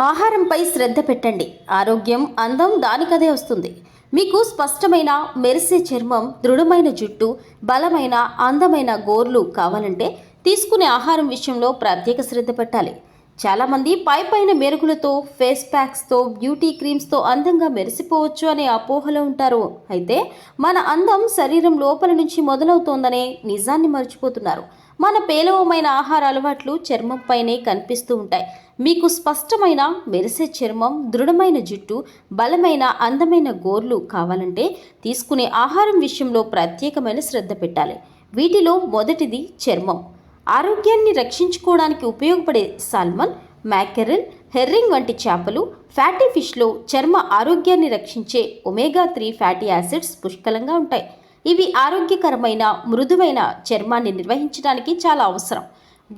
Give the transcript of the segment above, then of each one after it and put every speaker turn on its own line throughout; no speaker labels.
ఆహారంపై శ్రద్ధ పెట్టండి. ఆరోగ్యం, అందం దానికదే వస్తుంది. మీకు స్పష్టమైన మెరిసే చర్మం, దృఢమైన జుట్టు, బలమైన అందమైన గోర్లు కావాలంటే తీసుకునే ఆహారం విషయంలో ప్రత్యేక శ్రద్ధ పెట్టాలి. చాలామంది పైపైన మెరుగులతో, ఫేస్ ప్యాక్స్తో, బ్యూటీ క్రీమ్స్తో అందంగా మెరిసిపోవచ్చు అనే అపోహలో ఉంటారు. అయితే మన అందం శరీరం లోపల నుంచి మొదలవుతోందనే నిజాన్ని మర్చిపోతున్నారు. మన పేలవమైన ఆహార అలవాట్లు చర్మంపైనే కనిపిస్తూ ఉంటాయి. మీకు స్పష్టమైన మెరిసే చర్మం, దృఢమైన జుట్టు, బలమైన అందమైన గోర్లు కావాలంటే తీసుకునే ఆహారం విషయంలో ప్రత్యేకమైన శ్రద్ధ పెట్టాలి. వీటిలో మొదటిది చర్మం. ఆరోగ్యాన్ని రక్షించుకోవడానికి ఉపయోగపడే సాల్మన్, మ్యాకెరెల్, హెర్రింగ్ వంటి చేపలు, ఫ్యాటీ ఫిష్లో చర్మ ఆరోగ్యాన్ని రక్షించే ఒమేగా 3 ఫ్యాటీ యాసిడ్స్ పుష్కలంగా ఉంటాయి. ఇవి ఆరోగ్యకరమైన మృదువైన చర్మాన్ని నిర్వహించడానికి చాలా అవసరం.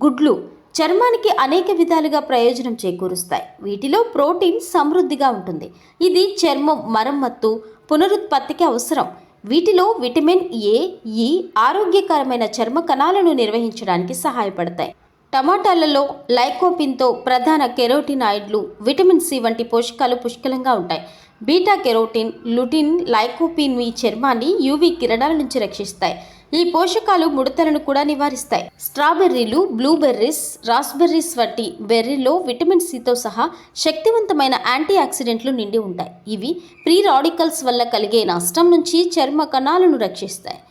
గుడ్లు చర్మానికి అనేక విధాలుగా ప్రయోజనం చేకూరుస్తాయి. వీటిలో ప్రోటీన్ సమృద్ధిగా ఉంటుంది. ఇది చర్మం మరమ్మత్తు, పునరుత్పత్తికి అవసరం. వీటిలో విటమిన్ ఏ, ఈ ఆరోగ్యకరమైన చర్మ కణాలను నిర్వహించడానికి సహాయపడతాయి. టమాటాలలో లైకోపిన్తో ప్రధాన కెరోటినాయిడ్లు, విటమిన్ సి వంటి పోషకాలు పుష్కలంగా ఉంటాయి. బీటా కెరోటిన్, లుటిన్, లైకోపిన్ మీ చర్మాన్ని యూవీ కిరణాల నుంచి రక్షిస్తాయి. ఈ పోషకాలు ముడతలను కూడా నివారిస్తాయి. స్ట్రాబెర్రీలు, బ్లూబెర్రీస్, రాస్బెర్రీస్ వంటి బెర్రీలో విటమిన్ సితో సహా శక్తివంతమైన యాంటీ ఆక్సిడెంట్లు నిండి ఉంటాయి. ఇవి ఫ్రీ రాడికల్స్ వల్ల కలిగే నష్టం నుంచి చర్మ కణాలను రక్షిస్తాయి.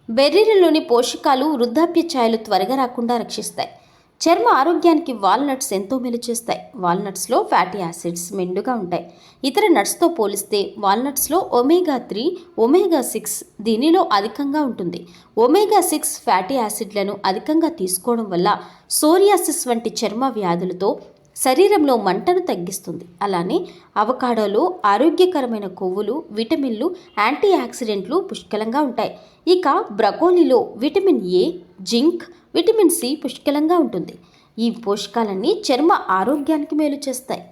బెర్రీలలోని పోషకాలు వృద్ధాప్య ఛాయలు త్వరగా రాకుండా రక్షిస్తాయి. చర్మ ఆరోగ్యానికి వాల్నట్స్ ఎంతో మేలు చేస్తాయి. వాల్నట్స్లో ఫ్యాటీ యాసిడ్స్ మెండుగా ఉంటాయి. ఇతర నట్స్తో పోలిస్తే వాల్నట్స్లో ఒమేగా 3, ఒమేగా 6 దీనిలో అధికంగా ఉంటుంది. ఒమేగా 6 ఫ్యాటీ యాసిడ్లను అధికంగా తీసుకోవడం వల్ల సోరియాసిస్ వంటి చర్మ వ్యాధులతో శరీరంలో మంటను తగ్గిస్తుంది. అలానే అవకాడోలో ఆరోగ్యకరమైన కొవ్వులు, విటమిన్లు, యాంటీ ఆక్సిడెంట్లు పుష్కలంగా ఉంటాయి. ఇక బ్రకోలీలో vitamin A, zinc, vitamin C పుష్కలంగా ఉంటుంది. ఈ పోషకాలన్నీ చర్మ ఆరోగ్యానికి మేలు చేస్తాయి.